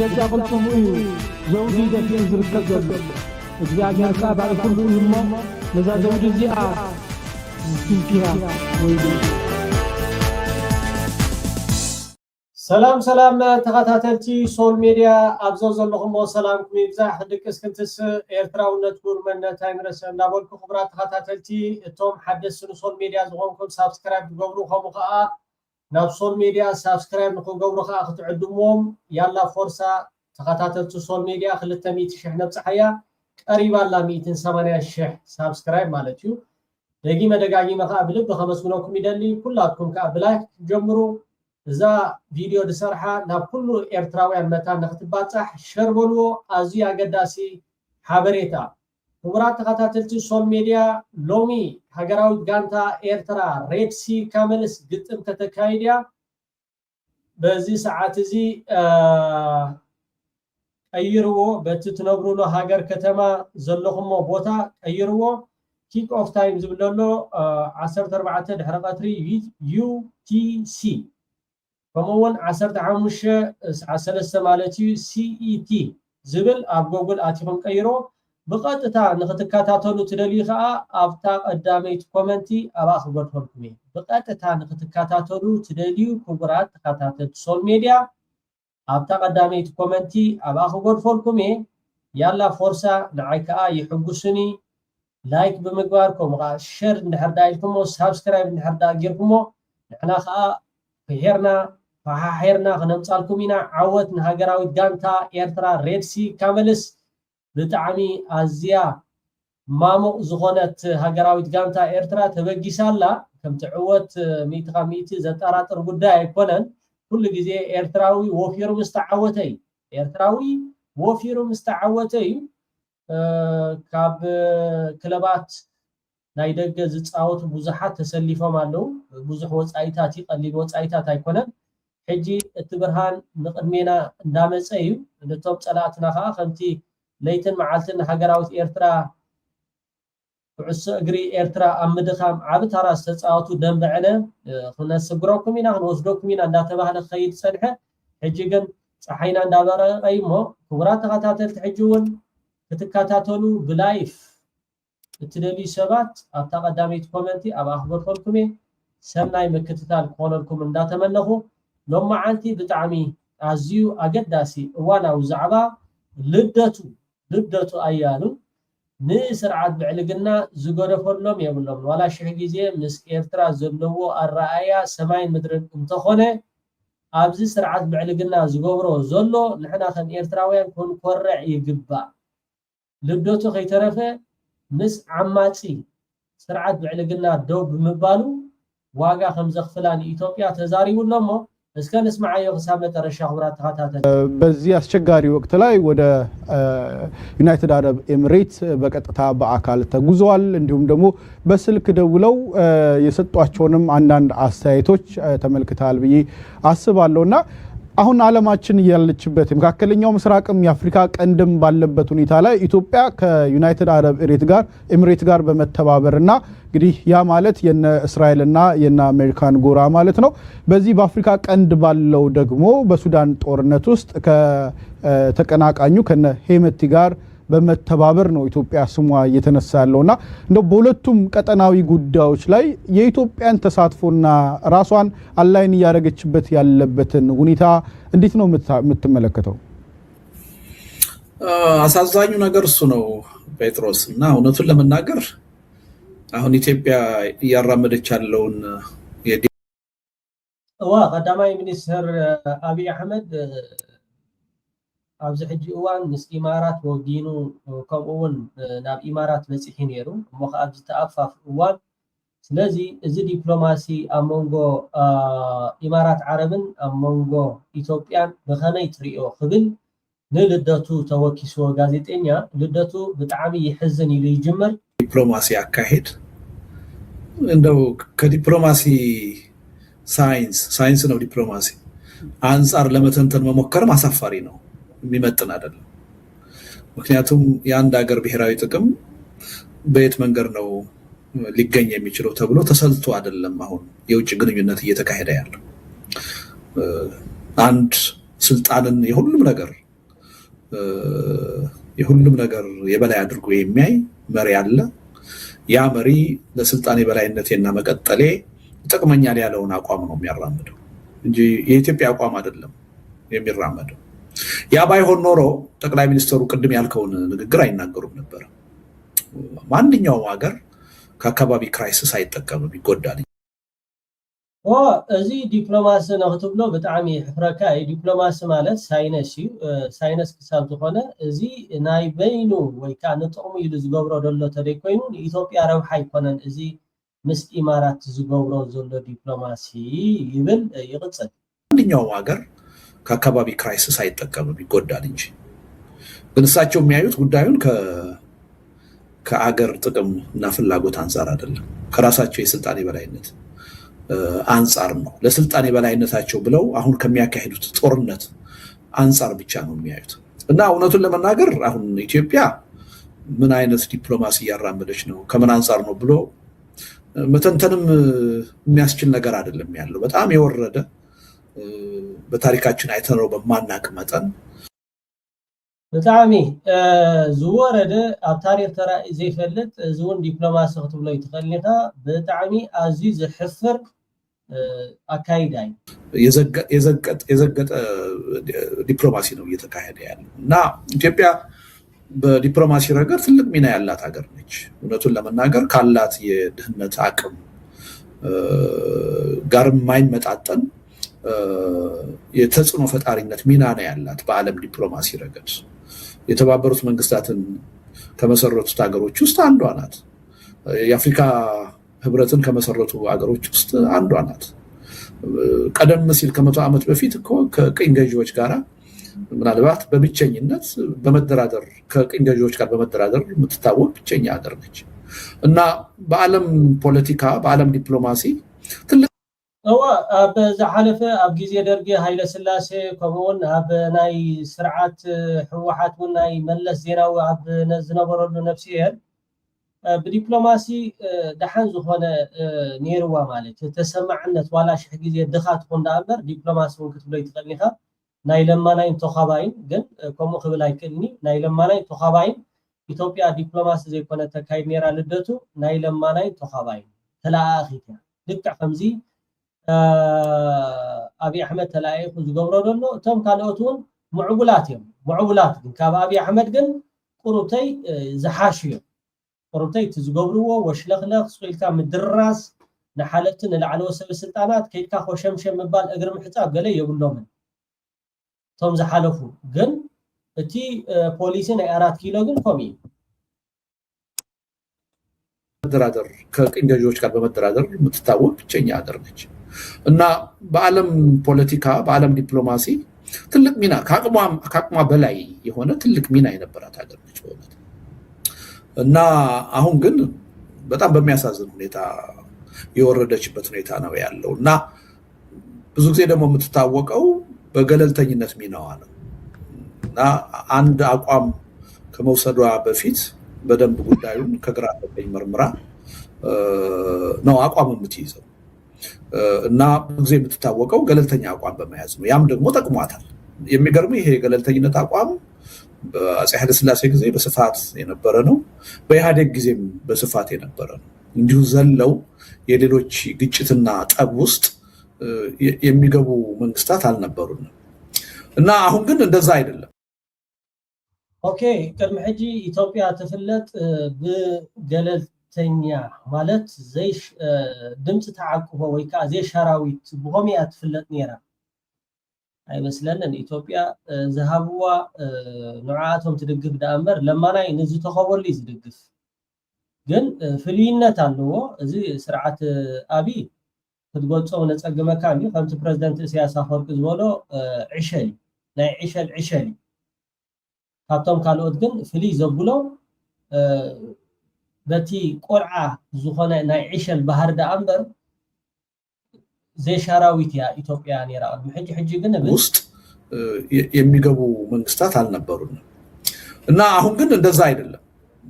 بدك قلتم زوجي دفي زركب زلو እግዚአብሔር ቃል ሁሉ ይሞ ለዛው ዲዚአ ትንኪያ ወይዶ ሰላም ተከታተልቲ ሶል ሚዲያ አብዛው ዘለኹም ሰላምኩም ይብዛሕ ድቅስ ክንትስ ኤርትራውነት ጉርመነት አይምረሰ እንዳበልኩ ክብራት ተከታተልቲ እቶም ሓደስን ሶል ሚዲያ ዝሆንኩም ሳብስክራይብ ገብሩ ኸሙ ኸአ ናብ ሶል ሚዲያ ሳብስክራይብ ንክገብሩ ኸአ ክትዕድሞም ያላ ፎርሳ ተከታተልቲ ሶል ሚዲያ 200,000 ነብጽሐያ قريبا لا 180,000 سبسكرايب مالتيو دقي مدقاقي مخا بلب بخمسكنوكم يدلي كلاتكم كابلاك جمرو إذا فيديو دسرحة ناب كله إرتراويان متان نختباتح شربلو أزيا قداسي حابريتا كبرات تخطاتلتي سول ميديا لومي هقراود غانتا إرترا ريبسي كاملس قطم كتكايديا بزي ساعات زي أيرو بتتنبرو له هاجر كتما زلهم موبوتا أيرو كيك أوف تايم زبلله 10:04 دحرقاتري UTC فمون 10:05 مالتي CET زبل أب جوجل آتيهم كيرو بقطتا نختكاتاتلو تدلي خا أبتا قداميت كومنتي أباخ قدهمكمي بقطتا نختكاتاتلو تدلي كبرات تكاتات سول ميديا أبتا قداميت كومنتي أباخو قد فولكمي يالا فرصة نعيكا يحبسني لايك بمقباركم شير نحر دايلكمو سابسكرايب نحر دايلكمو نحنا خا فهيرنا فهيرنا غنمصالكمينا عوت نهاجراوي دانتا إرترا ريدسي كاملس بتعمي أزيا مامو زغونت هاجراوي دانتا إرترا تبقيسالا كم تعوت 100 زتارات رقودة يكونن كل جزء إرتراوي وفيرو مستعوتي إرتراوي وفيرو مستعوتي كاب كلبات نايدق زتصاوت بوزحات تسليفه مالو بوزح وصايتاتي قليل وصايتات ايكونن حجي اتبرهان نقدمينا اندامصيو نتوب صلاتنا خا خنتي ليتن معالتن هاجراوت إرترا عس اجري إرترا امدخام عبد راس تصاوتو دنبعنا خنسغروكم ينا نوسدوكم ينا انداتباهل خيد صدحه حجيغن صحينا اندابره قيمو كبرات تخاتاتل تحجون تتكاتاتلو بلايف التدلي سبات ابتا قداميت كومنتي ابا اخبركم سمناي مكتتال كونلكم انداتمنخو لما عنتي بتعمي ازيو اقداسي وانا وزعبا لدتو ايانو نسرعت بعلقنا زغور فلوم يبلوم ولا شي غيزه مس إرترا زلو الرأيا سماي مدرن انتخونه ابزي سرعت بعلقنا زغورو زلو نحنا خن إرتراويان كون كورع يغبا لبدوتو خيترفه مس عماصي سرعت بعلقنا دوب بمبالو واغا خمزه خفلان ኢትዮጵያ ተዛሪቡለሞ እስከ ንስማዓዮ ሐሳብ ተረሻ خبرات ተካታተል በዚህ አስቸጋሪ ወቅት ላይ ወደ ዩናይትድ አረብ ኤሚሬት በቀጥታ በአካል ተጉዘዋል እንዲሁም ደግሞ በስልክ ደውለው የሰጧቸውንም አንዳንድ አስተያየቶች ተመልክታል ብዬ አስባለሁና አሁን ዓለማችን ያለችበት መካከለኛው ምስራቅም የአፍሪካ ቀንድም ባለበት ሁኔታ ላይ ኢትዮጵያ ከዩናይትድ አረብ ኤሚሬት ጋር በመተባበርና እንግዲህ ያ ማለት የነ እስራኤልና የነ አሜሪካን ጎራ ማለት ነው በዚህ በአፍሪካ ቀንድ ባለው ደግሞ በሱዳን ጦርነት ውስጥ ከተቀናቃኙ ከነ ሄመቲ ጋር በመተባበር ነው ኢትዮጵያ ስሟ እየተነሳለውና እንደው በሁለቱም ቀጠናዊ ጉዳዮች ላይ የኢትዮጵያን ተሳትፎና ራሷን አላይን ያረጋችበት ያለበትን ሁኔታ እንዴት ነው የምትመለከተው? አሳዛኙ ነገር እሱ ነው ጴጥሮስ እና እውነቱን ለመናገር አሁን ኢትዮጵያ ያራመደች ያለውን ቀዳማይ ሚኒስትር አብይ አህመድ ኣብዚ ሕጂ እዋን ምስ ኢማራት ወጊኑ ከምኡውን ናብ ኢማራት በፂሒ ነይሩ እሞ ኣብዚ ተኣፋፍ እዋን ስለዚ እዚ ዲፕሎማሲ ኣብ መንጎ ኢማራት ዓረብን ኣብ መንጎ ኢትዮጵያን ብኸመይ ትሪኦ ክብል ንልደቱ ተወኪስዎ ጋዜጠኛ ልደቱ ብጣዕሚ ይሕዝን ኢሉ ይጅምር ዲፕሎማሲ አካሄድ እንደው ከዲፕሎማሲ ሳይንስ ነው ዲፕሎማሲ አንፃር ለመተንተን መሞከርም አሳፋሪ ነው የሚመጥን አይደለም ምክንያቱም የአንድ ሀገር ብሔራዊ ጥቅም በየት መንገድ ነው ሊገኝ የሚችለው ተብሎ ተሰልቶ አይደለም አሁን የውጭ ግንኙነት እየተካሄደ ያለው አንድ ስልጣንን የሁሉም ነገር የሁሉም ነገር የበላይ አድርጎ የሚያይ መሪ አለ። ያ መሪ ለስልጣን የበላይነትና መቀጠሌ ጥቅመኛል ያለውን አቋም ነው የሚያራምደው እንጂ የኢትዮጵያ አቋም አይደለም የሚራመደው። ያ ባይሆን ኖሮ ጠቅላይ ሚኒስትሩ ቅድም ያልከውን ንግግር አይናገሩም ነበር። ማንኛውም ሀገር ከአካባቢ ክራይሲስ አይጠቀምም፣ ይጎዳል። እዚ ዲፕሎማሲ ነክትብሎ ብጣዕሚ ሕፍረካ ዲፕሎማሲ ማለት ሳይነስ እዩ። ሳይነስ ክሳብ ዝኾነ እዚ ናይ በይኑ ወይ ከዓ ንጥቕሙ ኢሉ ዝገብሮ ዘሎ ተደይ ኮይኑ ንኢትዮጵያ ረብሓ ኣይኮነን እዚ ምስ ኢማራት ዝገብሮ ዘሎ ዲፕሎማሲ ይብል ይቕፅል። ማንኛውም ሀገር ከአካባቢ ክራይሲስ አይጠቀምም፣ ይጎዳል እንጂ። ግን እሳቸው የሚያዩት ጉዳዩን ከአገር ጥቅም እና ፍላጎት አንጻር አይደለም፣ ከራሳቸው የስልጣን የበላይነት አንጻር ነው። ለስልጣን የበላይነታቸው ብለው አሁን ከሚያካሂዱት ጦርነት አንጻር ብቻ ነው የሚያዩት። እና እውነቱን ለመናገር አሁን ኢትዮጵያ ምን አይነት ዲፕሎማሲ እያራመደች ነው፣ ከምን አንጻር ነው ብሎ መተንተንም የሚያስችል ነገር አይደለም ያለው። በጣም የወረደ በታሪካችን አይተነው በማናቅ መጠን ብጣዕሚ ዝወረደ ኣብ ታሪክ ተራኢ ዘይፈልጥ ዝውን ዲፕሎማሲ ክትብሎ ይትኽእልኒኻ ብጣዕሚ ኣዝዩ ዝሕፍር አካይድ አይ የዘገጠ ዲፕሎማሲ ነው እየተካሄደ ያለው እና ኢትዮጵያ በዲፕሎማሲ ረገድ ትልቅ ሚና ያላት ሀገር ነች። እውነቱን ለመናገር ካላት የድህነት አቅም ጋር የማይመጣጠን የተጽዕኖ ፈጣሪነት ሚና ነው ያላት በዓለም ዲፕሎማሲ ረገድ። የተባበሩት መንግስታትን ከመሰረቱት ሀገሮች ውስጥ አንዷ ናት። የአፍሪካ ህብረትን ከመሰረቱ ሀገሮች ውስጥ አንዷ ናት። ቀደም ሲል ከመቶ ዓመት በፊት እኮ ከቅኝ ገዢዎች ጋር ምናልባት በብቸኝነት በመደራደር ከቅኝ ገዢዎች ጋር በመደራደር የምትታወቅ ብቸኛ ሀገር ነች እና በዓለም ፖለቲካ በዓለም ዲፕሎማሲ ትልቅ ኣብ ዝሓለፈ ኣብ ግዜ ደርጊ ሃይለ ስላሴ ከምኡውን ኣብ ናይ ስርዓት ህወሓት እውን ናይ መለስ ዜናዊ ኣብ ዝነበረሉ ነፍሲሄር ብዲፕሎማሲ ደሓን ዝኾነ ነይርዋ ማለት ተሰማዕነት ዋላ ሽሕ ግዜ ድኻ ትኹን ዳ እምበር ዲፕሎማሲ እውን ክትብሎ ይትኽእልኒ ኢኻ። ናይ ለማናይን ተኻባይን ግን ከምኡ ክብል ኣይክእልኒ። ናይ ለማናይን ተኻባይን ኢትዮጵያ ዲፕሎማሲ ዘይኮነ ተካይድ ነይራ ልደቱ ናይ ለማናይን ተኻባይን ተለኣኺት እያ ልክዕ ከምዚ አብይ አሕመድ ተለኣይኹ ዝገብሮ ዘሎ እቶም ካልኦት እውን ምዕቡላት እዮም። ምዕቡላት ግን ካብ አብይ አሕመድ ግን ቁሩብተይ ዝሓሹ እዮም። ቁሩብተይ እቲ ዝገብርዎ ወሽለኽለኽ ስኢልካ ምድራስ ንሓለፍቲ ንላዕለወ ሰብ ስልጣናት ከይድካ ኮሸምሸም ምባል እግሪ ምሕፃብ ገለ የብሎምን። እቶም ዝሓለፉ ግን እቲ ፖሊሲ ናይ 4 ኪሎ ግን ከምኡ እዩ። መደራደር ከቅኝ ገዢዎች ጋር በመደራደር የምትታወቅ ብቸኛ ሀገር ነች እና በዓለም ፖለቲካ በዓለም ዲፕሎማሲ ትልቅ ሚና ከአቅሟ በላይ የሆነ ትልቅ ሚና የነበራት ሀገር ነች በእውነት። እና አሁን ግን በጣም በሚያሳዝን ሁኔታ የወረደችበት ሁኔታ ነው ያለው እና ብዙ ጊዜ ደግሞ የምትታወቀው በገለልተኝነት ሚናዋ ነው እና አንድ አቋም ከመውሰዷ በፊት በደንብ ጉዳዩን ከግራ ቀኝ መርምራ ነው አቋም የምትይዘው እና ብዙ ጊዜ የምትታወቀው ገለልተኛ አቋም በመያዝ ነው። ያም ደግሞ ጠቅሟታል። የሚገርም ይሄ የገለልተኝነት አቋም በአፄ ኃይለ ሥላሴ ጊዜ በስፋት የነበረ ነው። በኢህአዴግ ጊዜም በስፋት የነበረ ነው። እንዲሁ ዘለው የሌሎች ግጭትና ጠብ ውስጥ የሚገቡ መንግስታት አልነበሩንም እና አሁን ግን እንደዛ አይደለም። ኦኬ ቅድሚ ሕጂ ኢትዮጵያ ትፍለጥ ብገለልተኛ ማለት ዘይ ድምፂ ተዓቅቦ ወይ ከዓ ዘይ ሸራዊት ብኸመይ እያ ትፍለጥ ነይራ ኣይመስለንን። ኢትዮጵያ ዝሃብዋ ንዓቶም ትድግፍ ዳ እምበር ለማናይ ንዝተኸበሉ እዩ ዝድግፍ። ግን ፍልይነት ኣለዎ። እዚ ስርዓት ኣብይ ክትገልፆ ነፀግመካ እንዲ ከምቲ ፕረዚደንት ኢሳያስ ኣፈወርቂ ዝበሎ ዕሸል ናይ ዕሸል ካብቶም ካልኦት ግን ፍልይ ዘብሎ በቲ ቆልዓ ዝኾነ ናይ ዕሸል ባህር ዳ እምበር ዘይሻራዊት ያ ኢትዮጵያ ነይራ። ሕጂ ግን ውስጥ የሚገቡ መንግስታት አልነበሩንም እና አሁን ግን እንደዛ አይደለም።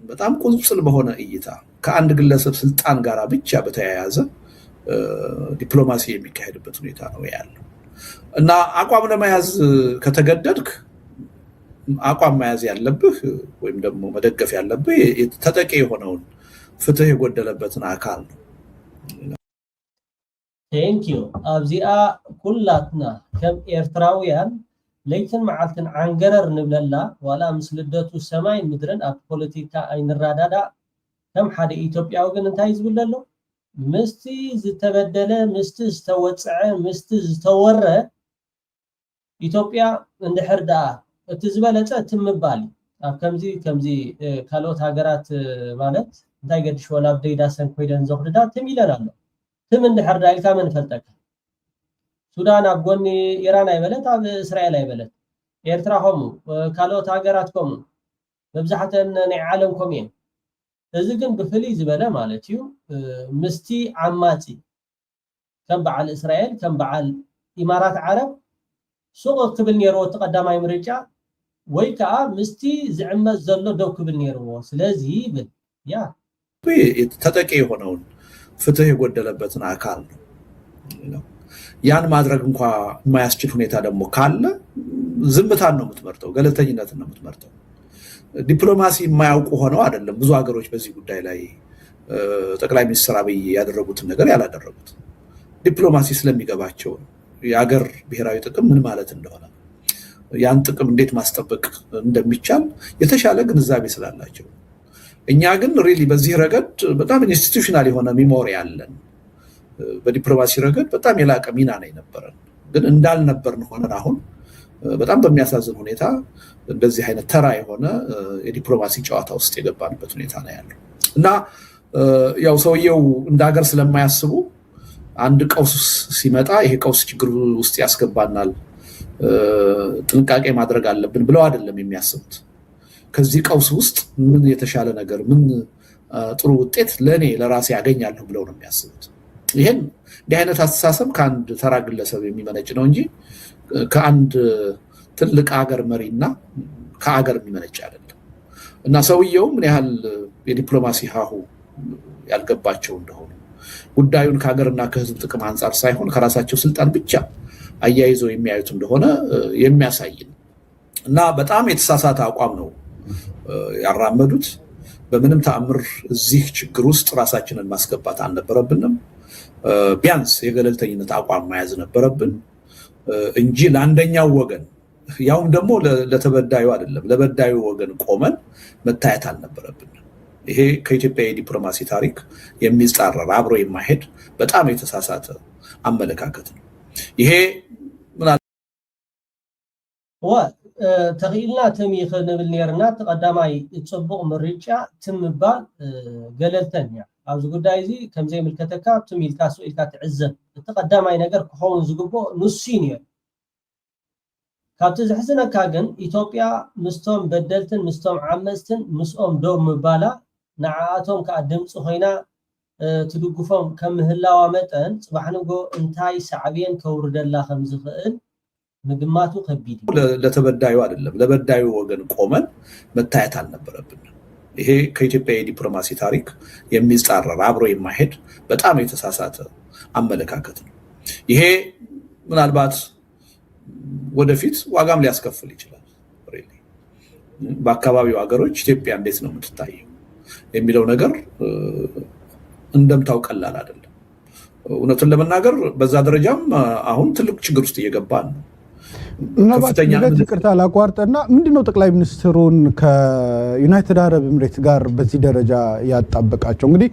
በጣም ቁንጽል በሆነ እይታ ከአንድ ግለሰብ ስልጣን ጋር ብቻ በተያያዘ ዲፕሎማሲ የሚካሄድበት ሁኔታ ነው ያለው እና አቋም ለመያዝ ከተገደድክ አቋም መያዝ ያለብህ ወይም ደግሞ መደገፍ ያለብህ ተጠቂ የሆነውን ፍትህ የጎደለበትን አካል ነው። ቴንክ ዩ አብዚአ ኩላትና ከም ኤርትራውያን ለይትን መዓልትን አንገረር ንብለላ ዋላ ምስልደቱ ሰማይ ምድርን ኣብ ፖለቲካ አይንራዳዳ ከም ሓደ ኢትዮጵያዊ ግን እንታይ ዝብለሎ ምስቲ ዝተበደለ ምስቲ ዝተወጽዐ ምስቲ ዝተወረ ኢትዮጵያ እንድሕር ደኣ እቲ ዝበለጸ ትምባል ኣብ ከምዚ ካልኦት ሃገራት ማለት እንታይ ገድሽዎ ናብ ደይዳሰን ኮይደን ዘኽድዳ ትሚለን ኣሎ ትም እንድሕር ደኣ ኢልካ መን ፈልጠካ ሱዳን ኣብ ጎኒ ኢራን ኣይበለት ኣብ እስራኤል ኣይበለት ኤርትራ ከምኡ ካልኦት ሃገራት ከምኡ መብዛሕተን ናይ ዓለም ከምኡ እየን እዚ ግን ብፍልይ ዝበለ ማለት እዩ ምስቲ ዓማጺ ከም በዓል እስራኤል ከም በዓል ኢማራት ዓረብ ሱቅ ክብል ነይርዎ ተቀዳማይ ምርጫ ወይ ከዓ ምስቲ ዝዕመት ዘሎ ደው ክብል ነይርዎ ስለዚ ይብል ያ ተጠቂ የሆነውን ፍትህ የጎደለበትን አካል ነው ያን ማድረግ እንኳን የማያስችል ሁኔታ ደግሞ ካለ ዝምታን ነው የምትመርጠው ገለልተኝነትን ነው የምትመርጠው ዲፕሎማሲ የማያውቁ ሆነው አይደለም ብዙ ሀገሮች በዚህ ጉዳይ ላይ ጠቅላይ ሚኒስትር አብይ ያደረጉትን ነገር ያላደረጉት ዲፕሎማሲ ስለሚገባቸው የሀገር ብሔራዊ ጥቅም ምን ማለት እንደሆነ ያን ጥቅም እንዴት ማስጠበቅ እንደሚቻል የተሻለ ግንዛቤ ስላላቸው እኛ ግን ሪሊ በዚህ ረገድ በጣም ኢንስቲትዩሽናል የሆነ ሚሞሪ አለን በዲፕሎማሲ ረገድ በጣም የላቀ ሚና ነው የነበረን ግን እንዳልነበርን ሆነን አሁን በጣም በሚያሳዝን ሁኔታ እንደዚህ አይነት ተራ የሆነ የዲፕሎማሲ ጨዋታ ውስጥ የገባንበት ሁኔታ ነው ያለው እና ያው ሰውየው እንደ ሀገር ስለማያስቡ አንድ ቀውስ ሲመጣ ይሄ ቀውስ ችግር ውስጥ ያስገባናል ጥንቃቄ ማድረግ አለብን ብለው አይደለም የሚያስቡት ከዚህ ቀውስ ውስጥ ምን የተሻለ ነገር ምን ጥሩ ውጤት ለኔ ለራሴ ያገኛለሁ ብለው ነው የሚያስቡት ይሄን እንዲህ አይነት አስተሳሰብ ከአንድ ተራ ግለሰብ የሚመነጭ ነው እንጂ ከአንድ ትልቅ ሀገር መሪና ከሀገር የሚመነጭ አይደለም እና ሰውየው ምን ያህል የዲፕሎማሲ ሀሁ ያልገባቸው እንደሆነ ጉዳዩን ከሀገርና ከህዝብ ጥቅም አንፃር ሳይሆን ከራሳቸው ስልጣን ብቻ አያይዘው የሚያዩት እንደሆነ የሚያሳይ እና በጣም የተሳሳተ አቋም ነው ያራመዱት በምንም ተአምር እዚህ ችግር ውስጥ ራሳችንን ማስገባት አልነበረብንም ቢያንስ የገለልተኝነት አቋም መያዝ ነበረብን እንጂ ለአንደኛው ወገን ያውም ደግሞ ለተበዳዩ አይደለም ለበዳዩ ወገን ቆመን መታየት አልነበረብን ይሄ ከኢትዮጵያ የዲፕሎማሲ ታሪክ የሚጻረር አብሮ የማይሄድ በጣም የተሳሳተ አመለካከት ነው ይሄ ተኺልና ተሚኸ ንብል ነርና ተቀዳማይ ጽቡቕ ምርጫ ትምባል ገለልተኛ ኣብዚ ጉዳይ እዚ ከምዘይ ምልከተካ ትሚልካ ሱኢልካ ትዕዘብ ተቀዳማይ ነገር ክኸውን ዝግብኦ ንሱ ነይሩ ካብቲ ዝሕዝነካ ግን ኢትዮጵያ ምስቶም በደልትን ምስቶም ዓመፅትን ምስኦም ደው ምባላ ንዓኣቶም ከዓ ድምፂ ኮይና ትድግፎም ከም ምህላዋ መጠን ፅባሕ ንጎ እንታይ ሳዕብየን ከውርደላ ከም ዝኽእል ምግማቱ ከቢድ ለተበዳዩ አይደለም ለበዳዩ ወገን ቆመን መታየት አልነበረብን ይሄ ከኢትዮጵያ የዲፕሎማሲ ታሪክ የሚጻረር አብሮ የማይሄድ በጣም የተሳሳተ አመለካከት ነው ይሄ ምናልባት ወደፊት ዋጋም ሊያስከፍል ይችላል ሪሊ በአካባቢው ሀገሮች ኢትዮጵያ እንዴት ነው የምትታየው የሚለው ነገር እንደምታው ቀላል አይደለም እውነቱን ለመናገር በዛ ደረጃም አሁን ትልቅ ችግር ውስጥ እየገባን ነው ከፍተኛ ይቅርታ ላቋርጥና ምንድነው ጠቅላይ ሚኒስትሩን ከዩናይትድ አረብ ኤምሬት ጋር በዚህ ደረጃ ያጣበቃቸው እንግዲህ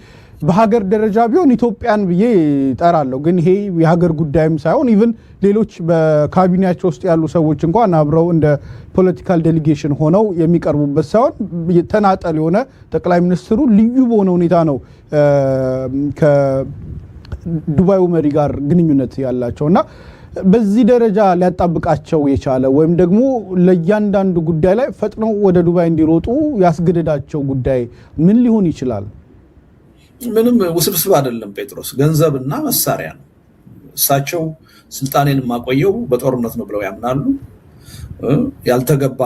በሀገር ደረጃ ቢሆን ኢትዮጵያን ብዬ ጠራለሁ ግን ይሄ የሀገር ጉዳይም ሳይሆን ኢቭን ሌሎች በካቢኔያቸው ውስጥ ያሉ ሰዎች እንኳን አብረው እንደ ፖለቲካል ዴሊጌሽን ሆነው የሚቀርቡበት ሳይሆን ተናጠል የሆነ ጠቅላይ ሚኒስትሩ ልዩ በሆነ ሁኔታ ነው ከዱባዩ መሪ ጋር ግንኙነት ያላቸውና በዚህ ደረጃ ሊያጣብቃቸው የቻለ ወይም ደግሞ ለእያንዳንዱ ጉዳይ ላይ ፈጥነው ወደ ዱባይ እንዲሮጡ ያስገደዳቸው ጉዳይ ምን ሊሆን ይችላል? ምንም ውስብስብ አይደለም ጴጥሮስ ገንዘብና መሳሪያ ነው እሳቸው ስልጣኔን ማቆየው በጦርነት ነው ብለው ያምናሉ ያልተገባ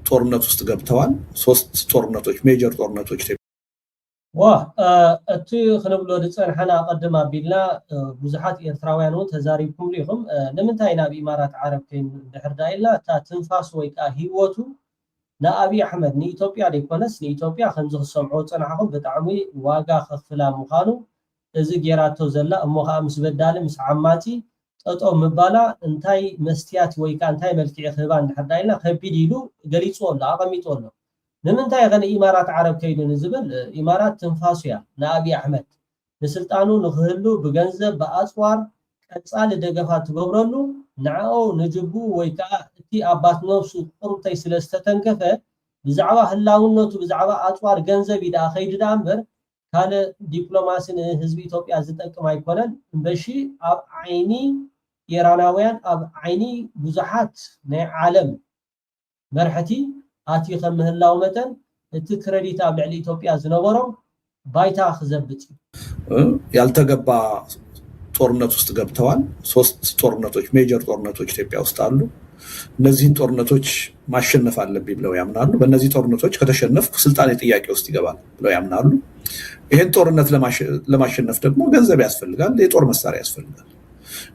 ጦርነት ውስጥ ገብተዋል 3 ጦርነቶች ሜጀር ጦርነቶች እቲ ክንብሎ ድፀንሐና ቀድማ ቢልና ብዙሓት ኤርትራውያን እውን ተዛሪብኩም ኢኹም ንምንታይ ናብ ኢማራት ዓረብ ከይኑ እንድሕር ኢልና እታ ትንፋስ ወይ ከዓ ሂወቱ ንኣብይ ኣሕመድ ንኢትዮጵያ ደይኮነስ ንኢትዮጵያ ከምዚ ክሰምዖ ፀናሕኩም ብጣዕሚ ዋጋ ከፍላ ምዃኑ እዚ ጌራቶ ዘላ እሞ ከዓ ምስ በዳሊ ምስ ዓማፂ ጠጠው ምባላ እንታይ መስትያት ወይ ከዓ እንታይ መልክዕ ክህባ እንድሕር ኢልና ከቢድ ኢሉ ገሊፁ ኣሎ ኣቐሚጡ ኣሎ ንምንታይ ኸነ ኢማራት ዓረብ ከይዱ ንዝብል ኢማራት ትንፋሱ እያ ንኣብይ ኣሕመድ ንስልጣኑ ንክህሉ ብገንዘብ ብኣፅዋር ቀፃሊ ደገፋ ትገብረሉ ንዓኡ ንጅቡ ወይ ከዓ እቲ ኣባት ነፍሱ ቁርብተይ ስለ ዝተተንከፈ ብዛዕባ ህላውነቱ ብዛዕባ ኣፅዋር ገንዘብ ኢዳ ከይዱ ዳ እምበር ካልእ ዲፕሎማሲ ንህዝቢ ኢትዮጵያ ዝጠቅም ኣይኮነን እምበሺ ኣብ ዓይኒ ኢራናውያን ኣብ ዓይኒ ብዙሓት ናይ ዓለም መርሕቲ ኣትዩ ከም ምህላው መጠን እቲ ክሬዲት ኣብ ልዕሊ ኢትዮጵያ ዝነበሮም ባይታ ክዘብጥ ያልተገባ ጦርነት ውስጥ ገብተዋል 3 ጦርነቶች ሜጀር ጦርነቶች ኢትዮጵያ ውስጥ አሉ እነዚህን ጦርነቶች ማሸነፍ አለብኝ ብለው ያምናሉ በእነዚህ ጦርነቶች ከተሸነፍኩ ስልጣኔ ጥያቄ ውስጥ ይገባል ብለው ያምናሉ ይሄን ጦርነት ለማሸነፍ ደግሞ ገንዘብ ያስፈልጋል የጦር መሳሪያ ያስፈልጋል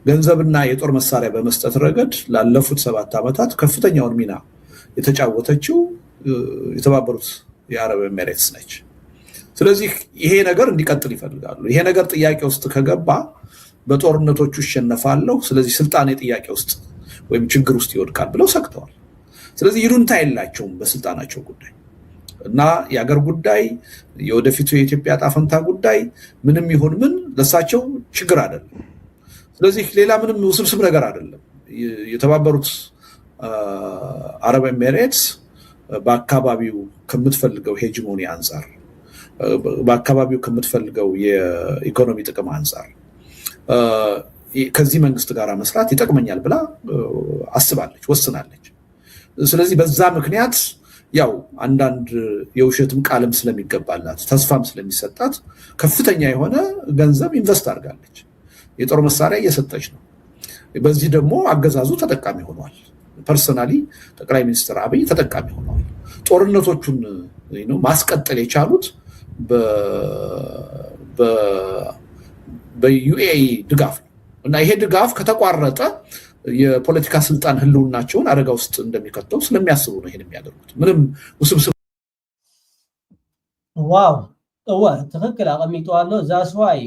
ገንዘብና የጦር መሳሪያ በመስጠት ረገድ ላለፉት 7 ዓመታት ከፍተኛውን ሚና የተጫወተችው የተባበሩት የአረብ ኤሚሬትስ ነች ስለዚህ ይሄ ነገር እንዲቀጥል ይፈልጋሉ ይሄ ነገር ጥያቄ ውስጥ ከገባ በጦርነቶቹ ይሸነፋሉ ስለዚህ ስልጣኔ ጥያቄ ውስጥ ወይም ችግር ውስጥ ይወድቃል ብለው ሰክተዋል ስለዚህ ይሉንታ የላቸውም በስልጣናቸው ጉዳይ እና የአገር ጉዳይ የወደፊቱ የኢትዮጵያ ጣፈንታ ጉዳይ ምንም ይሁን ምን ለሳቸው ችግር አይደለም ስለዚህ ሌላ ምንም ውስብስብ ነገር አይደለም የተባበሩት አረብ ኤሚሬትስ በአካባቢው ከምትፈልገው ሄጂሞኒ አንፃር በአካባቢው ከምትፈልገው የኢኮኖሚ ጥቅም አንፃር ከዚህ መንግስት ጋር መስራት ይጠቅመኛል ብላ አስባለች ወስናለች ስለዚህ በዛ ምክንያት ያው አንዳንድ የውሸትም ቃልም ስለሚገባላት ተስፋም ስለሚሰጣት ከፍተኛ የሆነ ገንዘብ ኢንቨስት አድርጋለች የጦር መሳሪያ እየሰጠች ነው በዚህ ደግሞ አገዛዙ ተጠቃሚ ሆኗል ፐርሰናሊ ጠቅላይ ሚኒስትር አብይ ተጠቃሚ ሆኗል ጦርነቶቹን ማስቀጠል የቻሉት በዩኤኢ ድጋፍ እና ይሄ ድጋፍ ከተቋረጠ የፖለቲካ ስልጣን ህልውናቸውን አደጋ ውስጥ እንደሚከተው ስለሚያስቡ ነው ይሄን የሚያደርጉት ምንም ውስብስብ ዋው ትክክል አቀሚጧለሁ ዛስዋይ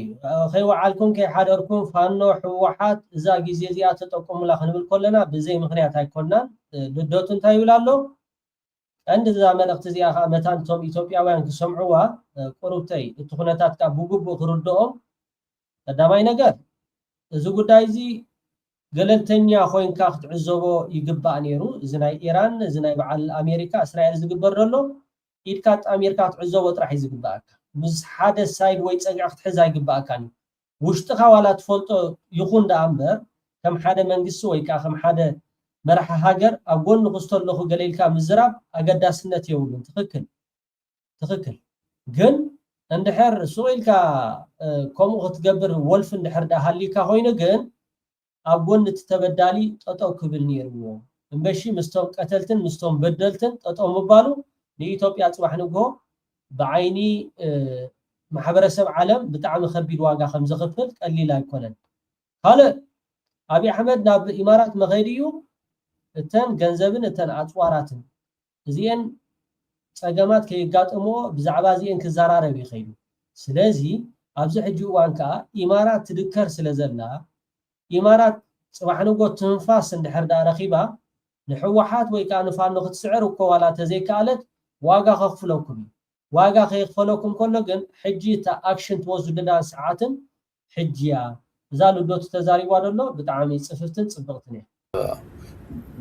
ከይወዓልኩም ከይሓደርኩም ፋኖ ሕወሓት እዛ ጊዜ እዚኣ ተጠቆሙላ ክንብል ኮለና ብዘይ ምክንያት ኣይኮናን ልደቱ እንታይ ይብላሎ አንድ ዛ መልእክት እዚኣ ከዓ መታንቶም ኢትዮጵያውያን ክሰምዑዋ ቁርብተይ እቲ ኩነታት ከዓ ብግቡእ ክርድኦም ቀዳማይ ነገር እዚ ጉዳይ እዚ ገለልተኛ ኮይንካ ክትዕዘቦ ይግባእ ነይሩ እዚ ናይ ኢራን እዚ ናይ በዓል ኣሜሪካ እስራኤል ዝግበር ዘሎ ኢድካ ኣሜሪካ ክትዕዘቦ ጥራሕ ይዝግባእካ ምስ ሓደ ሳይድ ወይ ፀግዕ ክትሕዝ ኣይግባእካን ውሽጥኻ ዋላ ትፈልጦ ይኹን ዳ እምበር ከም ሓደ መንግስቲ ወይ ከዓ ከም ሓደ መራሒ ሃገር ኣብ ጎኑ ክስተለኹ ገለልካ ምዝራብ ኣገዳስነት የብሉን ትክክል ግን እንድሕር ሱኢልካ ከምኡ ክትገብር ወልፍ እንድሕር ዳ ሃሊካ ኮይኑ ግን ኣብ ጎኒ ተበዳሊ ጠጠው ክብል ነይርዎ እምበሺ ምስቶም ቀተልትን ምስቶም በደልትን ጠጠው ምባሉ ንኢትዮጵያ ጽባሕ ንጎ بعيني ማሕበረሰብ ዓለም ብጣዕሚ ከቢድ ዋጋ ከም ዝኽፍል ቀሊል ኣይኮነን ካልእ አብይ አሕመድ ናብ ኢማራት መኸይድዩ እተን ገንዘብን እተን ኣጽዋራትን እዚአን ፀገማት ከይጋጥሞ ብዛዕባ እዚአን ክዘራረብ ይኸይዱ ስለዚ ኣብዚ ሕጂ እዋን ከዓ ኢማራት ትድከር ስለዘላ ኢማራት ጽባሕ ንጎ ትንፋስ እንድሕር ዳ ረኺባ ንሕወሓት ወይ ከዓ ንፋኖ ክትስዕር እኮ ዋላ ተዘይከኣለት ዋጋ ከኽፍለኩም ዋጋ ከይኽፈለኩም ከሎ ግን ሕጂ እታ ኣክሽን ትወስዱና ሰዓትን ሕጂያ እዛ ልዶቱ ተዛሪባ ደሎ ብጣዕሚ ጽፍፍትን ጽብቕትን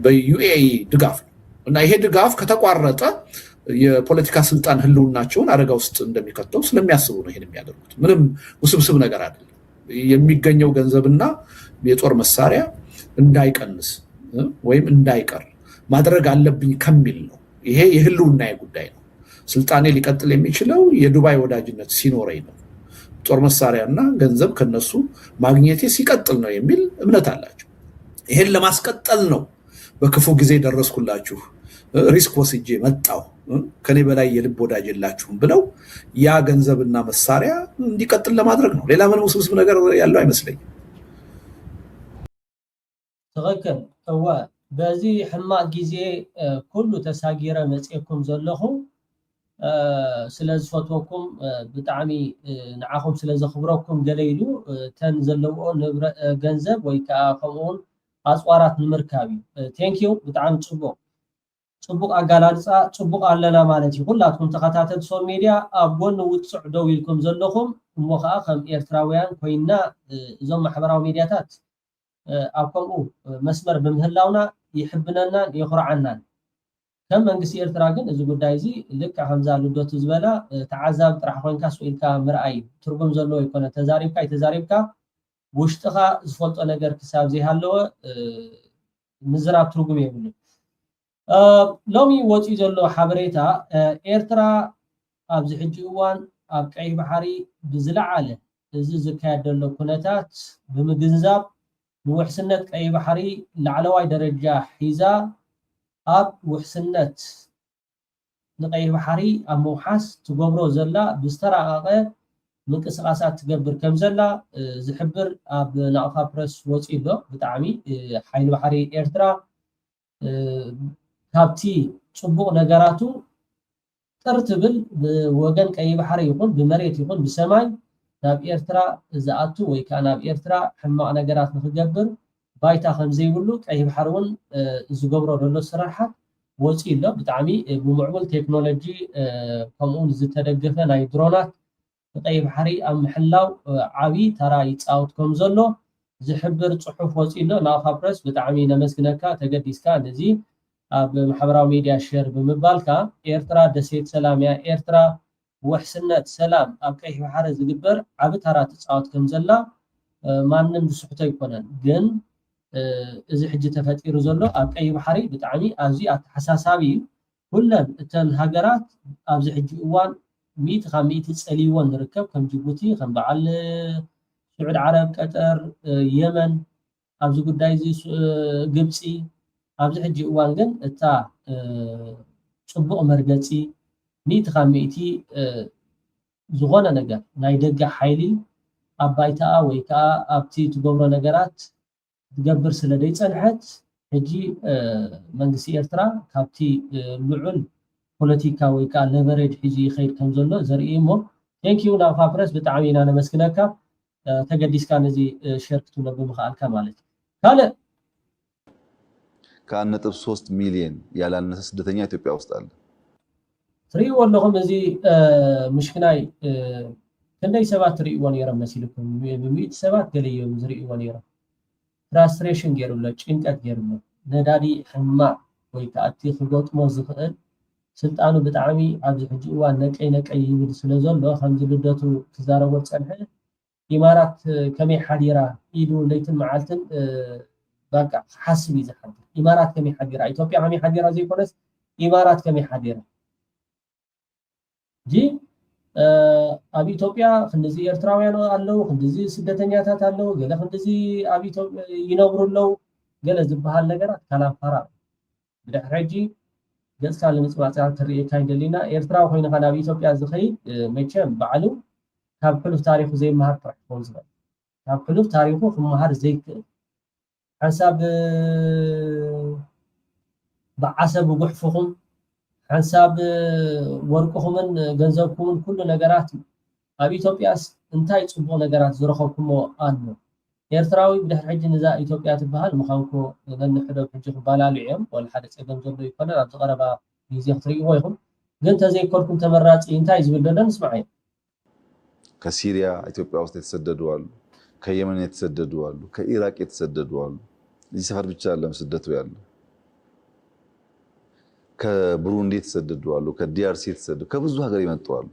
በዩኤኢ ድጋፍ እና ይሄ ድጋፍ ከተቋረጠ የፖለቲካ ስልጣን ህልውናቸውን አደጋ ውስጥ እንደሚከተው ስለሚያስቡ ነው ይሄን የሚያደርጉት ምንም ውስብስብ ነገር አይደለም የሚገኘው ገንዘብና የጦር መሳሪያ እንዳይቀንስ ወይም እንዳይቀር ማድረግ አለብኝ ከሚል ነው ይሄ የህልውና ጉዳይ ነው ስልጣኔ ሊቀጥል የሚችለው የዱባይ ወዳጅነት ሲኖረኝ ነው ጦር መሳሪያና ገንዘብ ከነሱ ማግኘቴ ሲቀጥል ነው የሚል እምነት አላቸው ይሄን ለማስቀጠል ነው በክፉ ጊዜ ደረስኩላችሁ ሪስክ ወስጄ መጣው ከኔ በላይ የልብ ወዳጅ የላችሁም ብለው ያ ገንዘብና መሳሪያ እንዲቀጥል ለማድረግ ነው። ሌላ ምንም ውስብስብ ነገር ያለው አይመስለኝም። ትክክል እወ በዚህ ሕማቅ ጊዜ ኩሉ ተሳጊረ መጽኤኩም ዘለኹ ስለዝፈትወኩም ብጣዕሚ ንዓኹም ስለዘኽብረኩም ገለይሉ ተን ዘለዎ ገንዘብ ወይ ከዓ ከምኡውን ኣፅዋራት ንምርካብ እዩ። ቴንኪዩ ብጣዕሚ ፅቡቅ ኣጋላልፃ ፅቡቅ ኣለና ማለት እዩ። ኩላትኩም ተኸታተልቲ ሶል ሚድያ ኣብ ጎኒ ውፅዕ ደው ኢልኩም ዘለኹም እሞ ከዓ ከም ኤርትራውያን ኮይና እዞም ማሕበራዊ ሚድያታት ኣብ ከምኡ መስመር ብምህላውና ይሕብነናን የኹርዓናን። ከም መንግስቲ ኤርትራ ግን እዚ ጉዳይ እዚ ልክዕ ከምዛ ልደቱ ዝበላ ተዓዛቢ ጥራሕ ኮይንካ ስኢልካ ምርኣይ ትርጉም ዘለዎ ይኮነ። ተዛሪብካ ውሽጥኻ ዝፈልጦ ነገር ክሳብ ዘይሃለወ ምዝራብ ትርጉም የብሉን። ሎሚ ወፂኡ ዘሎ ሓበሬታ ኤርትራ ኣብዚ ሕጂ እዋን ኣብ ቀይሕ ባሕሪ ብዝለዓለ እዚ ዝካየድ ዘሎ ኩነታት ብምግንዛብ ንውሕስነት ቀይሕ ባሕሪ ላዕለዋይ ደረጃ ሒዛ ኣብ ውሕስነት ንቀይሕ ባሕሪ ኣብ ምውሓስ ትገብሮ ዘላ ብዝተራቐቐ ምንቅስቃሳት ትገብር ከም ዘላ ዝሕብር ኣብ ናቕፋ ፕረስ ወፂኡ ኣሎ። ብጣዕሚ ሓይሊ ባሕሪ ኤርትራ ካብቲ ፅቡቅ ነገራቱ ጥር ትብል ብወገን ቀይሕ ባሕሪ ይኹን ብመሬት ይኹን ብሰማይ ናብ ኤርትራ ዝኣቱ ወይ ከዓ ናብ ኤርትራ ሕማቅ ነገራት ንክገብር ባይታ ከምዘይብሉ ቀይሕ ባሕሪ እውን ዝገብሮ ዘሎ ስራሓት ወፂኡ ኣሎ። ብጣዕሚ ብምዕቡል ቴክኖሎጂ ከምኡውን ዝተደገፈ ናይ ድሮናት ቀይሕ ባሕሪ ኣብ ምሕላው ዓብይ ተራ ይፃወት ከም ዘሎ ዝሕብር ፅሑፍ ወፂኡ ኣሎ። ናቕፋ ፕረስ ብጣዕሚ ነመስግነካ ተገዲስካ ነዚ ኣብ ማሕበራዊ ሚድያ ሼር ብምባልካ ኤርትራ ደሴት ሰላም እያ፣ ኤርትራ ውሕስነት ሰላም ኣብ ቀይሕ ባሕሪ ዝግበር ዓብይ ተራ ትፃወት ከም ዘላ ማንም ዝስሕቶ ይኮነን። ግን እዚ ሕጂ ተፈጢሩ ዘሎ ኣብ ቀይሕ ባሕሪ ብጣዕሚ ኣዝዩ ኣተሓሳሳቢ እዩ። ኩለን እተን ሃገራት ኣብዚ ሕጂ እዋን 100 ካብ 100 ፀሊይዎን ንርከብ ከም ጅቡቲ ከም በዓል ስዑድ ዓረብ፣ ቀጠር፣ የመን ኣብዚ ጉዳይ እዚ ግብፂ ኣብዚ ሕጂ እዋን ግን እታ ፅቡቅ መርገፂ 100 ካብ 100 ዝኾነ ነገር ናይ ደገ ሓይሊ ኣብ ባይታኣ ወይ ከዓ ኣብቲ ትገብሮ ነገራት ትገብር ስለ ዘይፀንሐት ሕጂ መንግስቲ ኤርትራ ካብቲ ልዑል ፖለቲካ ወይ ከዓ ለቨሬጅ ሒዙ ይኸይድ ከም ዘሎ ዘርኢ እሞ ቴንኪዩ ናቕፋ ፕረስ ብጣዕሚ ኢና ነመስግነካ ተገዲስካ ነዚ ሼር ክትብሎ ብምኽኣልካ ማለት እዩ። ካልእ ከ1.3 ሚሊዮን ያላነሰ ስደተኛ ኢትዮጵያ ውስጥ አለ። ትሪእዎ ኣለኹም እዚ ምሽክናይ ክንደይ ሰባት ትሪእዎ ነይሮም መሲልኩም? ብ100 ሰባት ገለ እዮም ዝሪእዎ ነይሮም። ፍራስትሬሽን ገይሩሎ ጭንቀት ገይሩሎ ነዳዲ ሕማቅ ወይ ከዓ እቲ ክገጥሞ ዝኽእል ስልጣኑ ብጣዕሚ ኣብዚ ሕጂ እዋን ነቀይ ይብል ስለ ዘሎ ከምዚ ልደቱ ክዛረቦ ፀንሐ ኢማራት ከመይ ሓዲራ ኢሉ ለይትን መዓልትን በቃ ሓስብ እዩ ዝሓድር። ኢማራት ከመይ ሓዲራ ኢትዮጵያ ከመይ ሓዲራ ዘይኮነስ ኢማራት ከመይ ሓዲራ ጂ ኣብ ኢትዮጵያ ክንዚ ኤርትራውያን ኣለው፣ ክንዚ ስደተኛታት ኣለው፣ ገለ ክንዚ ኣብ ኢትዮጵያ ይነብሩ ኣለው ገለ ዝበሃል ነገራት ካላፋራ ብድሕሪ ሕጂ ገጽካ ንምፅባፅ ትርኢካ ይደሊና። ኤርትራዊ ኮይንካ ናብ ኢትዮጵያ ዝኸይድ መቸም ባዕሉ ካብ ሕሉፍ ታሪኹ ዘይመሃር ጥራሕ ክኸውን ዝኽእል ካብ ሕሉፍ ታሪኹ ክመሃር ዘይክእል ሓንሳብ ብዓሰብ ጉሕፍኹም ሓንሳብ ወርቅኹምን ገንዘብኩምን ኩሉ ነገራት ኣብ ኢትዮጵያስ እንታይ ፅቡቅ ነገራት ዝረኸብኩሞ ኣሎ? ኤርትራዊ ብድሕሪ ሕጂ ንዛ ኢትዮጵያ ትበሃል ምዃንኩ ነንሕዶም ሕጂ ክባላሉ እዮም ወላ ሓደ ፀገም ዘሎ ይኮነን። ኣብ ዝቐረባ ግዜ ክትሪእዎ ይኹን ግን ተዘይኮልኩም ተመራፂ እንታይ ዝብል ዘሎ ንስማዕ እዮም። ከሲሪያ ኢትዮጵያ ውስጥ የተሰደዱ አሉ፣ ከየመን የተሰደዱ አሉ፣ ከኢራቅ የተሰደዱ አሉ። እዚህ ሰፈር ብቻ አይደለም ስደቱ ያለው። ከብሩንዲ የተሰደዱ አሉ፣ ከዲአርሲ የተሰደዱ ከብዙ ሀገር ይመጡ አሉ።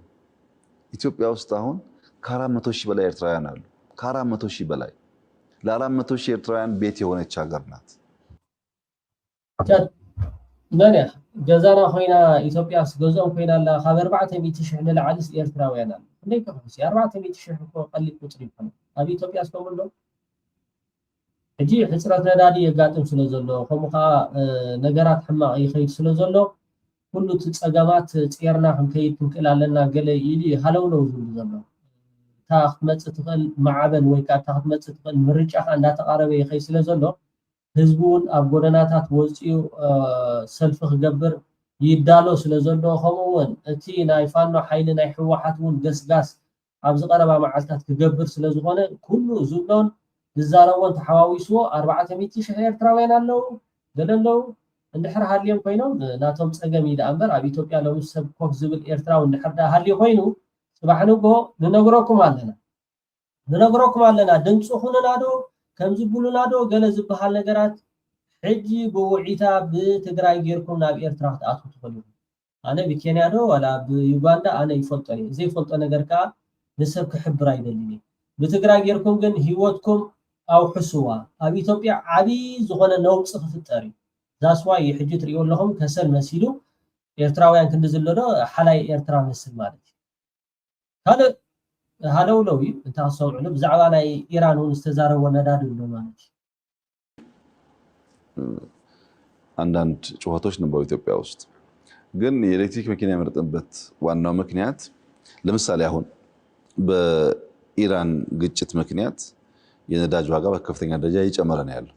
ኢትዮጵያ ውስጥ አሁን ከ400 ሺህ በላይ ኤርትራውያን አሉ። ከ400 ሺህ በላይ ለ400 ሺህ ኤርትራውያን ቤት የሆነች ሀገር ናት። መንያ ገዛና ኮይና ኢትዮጵያስ ገዝኦም ኮይና ኣላ ካብ 400 ሺህ ንላዕሊስ ኤርትራውያን ኣሉ። ክንደይ ከሕሲ 400 ሺህ እኮ ቀሊል ቁፅሪ ይኮነ። ኣብ ኢትዮጵያስ ከምኡ ዶ ሕጂ ሕፅረት ነዳዲ የጋጥም ስለ ዘሎ ከምኡ ከዓ ነገራት ሕማቅ ይኸይድ ስለ ዘሎ كل تصقمات صيرنا كنكيد كنقلالنا قال يلي هلو لو زلو تاخ مصتقل معبن ወይ ካ ታخ መጽትቀል ምርጫ እንዳተቃረበ ይኸይ ስለዘሎ ህዝቡን ኣብ ጎደናታት ወጽዩ ሰልፍ ክገብር ይዳሎ ስለዘሎ ኸመውን እቲ ናይ ፋኖ ኃይል ናይ ህወሓትን ገስጋስ ኣብ ዝቀረባ መዓልታት ክገብር ስለዝኾነ ኩሉ ዝብሎን ዝዛረቦን ተሓዋዊስዎ 400,000 ኤርትራውያን ኣለው ገለለው እንድሕር ሃልዮም ኮይኖም ናቶም ጸገም ይዳ ኣምበር ኣብ ኢትዮጵያ ለው ሰብ ኮፍ ዝብል ኤርትራው እንድሕር ሃልዮ ኮይኑ صباحنوغو ننغروكم علينا دمصو خننادو كم زبلونادو ገለ ዝብሃል ነገራት ሕጂ በውዒታ በትግራይ ጌርኩም ናብ ኤርትራ ተኣትኩ ትፈልዩ ኣነ በኬንያዶ ወላ በዩጋንዳ ኣነ ይፈልጦኒ ዘይፈልጦ ነገር ካ ንሰብ ክሕብር አይደልኒ በትግራይ ጌርኩም ግን ህይወትኩም ኣው ሕሱዋ ኣብ ኢትዮጵያ ዓቢ ዝኾነ ነውጽ ክፍጠሪ ዛስዋይ ሕጂ ትሪኦ ለኹም ከሰል መሲሉ ኤርትራውያን ክንድዝለዶ ሓላይ ኤርትራ መስል ማለት هذا ولوي انت صوع له بزعوا على ايران واستزاروا ونዳድ ነው ማለት አንዳንድ ጩኸቶች ነበሩ ኢትዮጵያ ውስጥ ግን የኤሌክትሪክ መኪና የመረጥንበት ዋናው ምክንያት ለምሳሌ አሁን በኢራን ግጭት ምክንያት የነዳጅ ዋጋ በከፍተኛ ደረጃ እየጨመረ ነው ያለው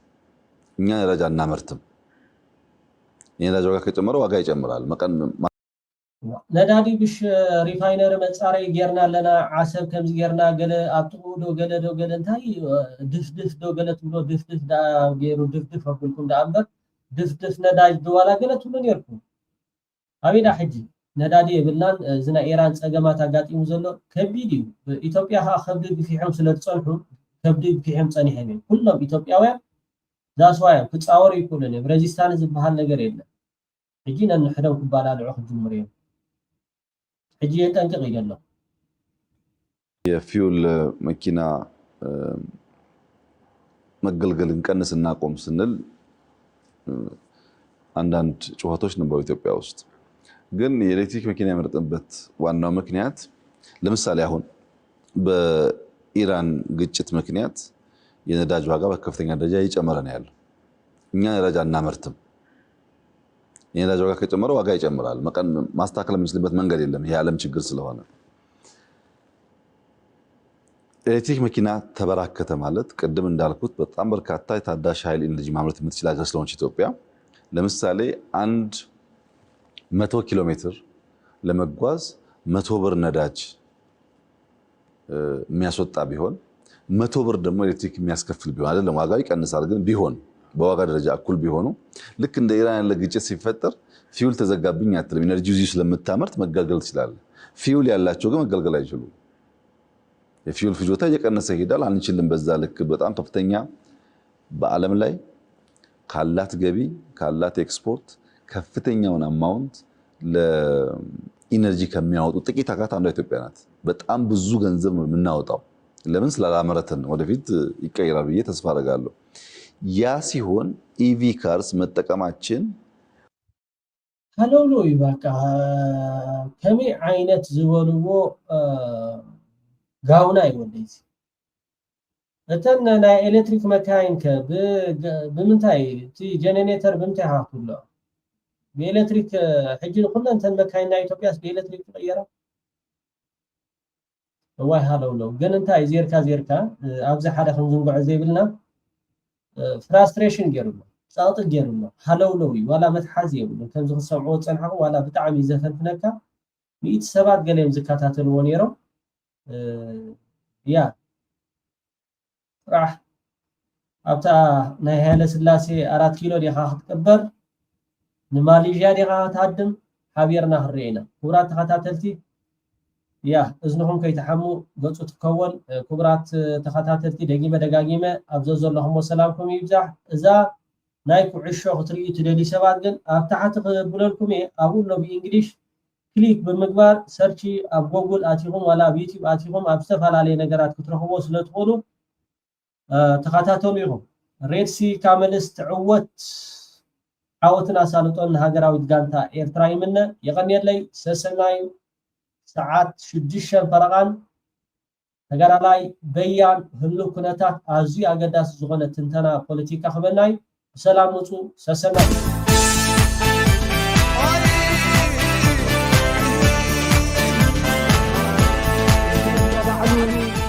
እኛ ነዳጅ አናመርትም የነዳጅ ዋጋ ከጨመረ ዋጋ ይጨምራል ነዳዲ ብሽ ሪፋይነር መጻሪ ጌርና ለና ዓሰብ ከምዚ ጌርና ገለ አጥቁዶ ገለ እንታይ ድፍድፍ ገለ ትብሎ ድፍድፍ ዳ ጌሩ ድፍድፍ አብልኩም ዳ አምበር ድፍድፍ ነዳጅ ደዋላ ገለ ትብሎ ነርኩ አቢዳ ሕጂ ነዳዲ ይብልናን ዝና ኢራን ጸገማት አጋጢሙ ዘሎ ከቢድ እዩ ኢትዮጵያ ከብድ ግፊሕም ስለጽንሑ ከብድ ግፊሕም ጸኒሐም ኩሎም ኢትዮጵያውያን ዛስዋያ ክጻወሩ ይኩልን ሬዚስታንስ ዝበሃል ነገር የለም ሕጂ ነንሕደው ክባላልዑ ክጅምር እዩ እጂ የጠንቅቅ ይደለው የፊውል መኪና መገልገልን ቀንስና ቆም ስንል አንዳንድ ጩኸቶች ነበሩ ኢትዮጵያ ውስጥ ግን የኤሌክትሪክ መኪና የመረጥንበት ዋናው ምክንያት ለምሳሌ አሁን በኢራን ግጭት ምክንያት የነዳጅ ዋጋ በከፍተኛ ደረጃ እየጨመረ ነው ያለው እኛ ነዳጅ አናመርትም የነዳጅ ዋጋ ከጨመረ ዋጋ ይጨምራል ማስተካከል የምንችልበት መንገድ የለም ይሄ ዓለም ችግር ስለሆነ ኤሌክትሪክ መኪና ተበራከተ ማለት ቅድም እንዳልኩት በጣም በርካታ የታዳሽ ኃይል ኢነርጂ ማምረት የምትችል ሀገር ስለሆነች ኢትዮጵያ ለምሳሌ 100 ኪሎ ሜትር ለመጓዝ 100 ብር ነዳጅ የሚያስወጣ ቢሆን 100 ብር ደግሞ ኤሌክትሪክ የሚያስከፍል ቢሆን አይደለም ዋጋው ይቀንሳል ግን ቢሆን በዋጋ ደረጃ እኩል ቢሆኑ ልክ እንደ ኢራን ያለ ግጭት ሲፈጠር ፊውል ተዘጋብኝ አትልም ኢነርጂ ዩዝ ስለምታመርት መገልገል ይችላል ፊውል ያላቸው ግን መገልገል አይችሉም የፊውል ፍጆታ እየቀነሰ ይሄዳል አንችልም በዛ ልክ በጣም ከፍተኛ በአለም ላይ ካላት ገቢ ካላት ኤክስፖርት ከፍተኛውን አማውንት ለኢነርጂ ከሚያወጡ ጥቂት አካት አንዷ ኢትዮጵያ ናት በጣም ብዙ ገንዘብ ነው የምናወጣው ለምን ስላላመረትን ወደፊት ይቀየራል ብዬ ተስፋ አደርጋለሁ ያ ሲሆን ኢቪ ካርስ መጠቀማችን ሃሎሎ ይባካ ከመ አይነት ዝበልዎ ጋውና ይወደይ እተን ናይ ኤሌክትሪክ መካይን በምንታይ እቲ ጀነሬተር በምንታይ ሃቱሎ በኤሌክትሪክ ሕጂ ኩለን ተን መካይን ናይ ኢትዮጵያስ በኤሌክትሪክ ተቀየራ ወይ ሃሎሎ ግን እንታይ ዜርካ ኣብዛ ሓደ ከም ዝንጓዕ ዘይብልና ፍራስትሬሽን ገይሩሎ ጻጥ ገይሩሎ ሃሎሎዊ ዋላ መትሓዝ ይብሉ ከም ዝክሰምዖ ጸንሐ ዋላ ብጣዕሚ ዘፈንፍነካ 100 ሰባት ገለም ዝካታተልዎ ነይሮም ያ راح ኣብታ ናይ ሃይለ ስላሴ 4 ኪሎ ዲኻ ክትቀበር ንማሌዥያ ዲኻ ታድም ሓቢርና ክርኤና ክብራት ተኸታተልቲ ያ እዝንኹም ከይተሐሙ ገጹ ትከወል ክብራት ተኸታተልቲ ደጋጊመ ኣብዘ ዘለኹም ሰላምኩም ይብዛሕ እዛ ናይ ኩዕሾ ክትሪኡ ትደሊ ሰባት ግን ኣብ ታሕቲ ክብለልኩም ኣብኡ ነው በእንግሊሽ ክሊክ ብምግባር ሰርች ኣብ ጎግል ኣቲኹም ዋላ ኣብ ዩቲዩብ ኣቲኹም ኣብ ዝተፈላለዩ ነገራት ክትረኽቦ ስለትኾኑ ተኸታተሉ ኢኹም ሬድሲ ካመልስ ትዕወት ዓወትን ኣሳልጦን ሃገራዊት ጋንታ ኤርትራ ይምነ የቀኒየለይ ሰሰናይ ሰዓት 6 ፈረቓን ተጋዳላይ በያን ህሉ ኩነታት ኣዝዩ ኣገዳሲ ዝኾነ ትንተና ፖለቲካ ክበናይ ሰላም ውፁ ሰሰናይ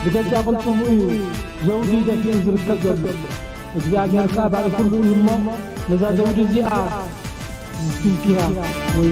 بجد قلتم زوجي دفي زركب ዘሎ እግዚአብሔር ካ ባለ ሁሉ ይሞ ለዛ ዘውድ እዚኣ ስንኪያ ወይ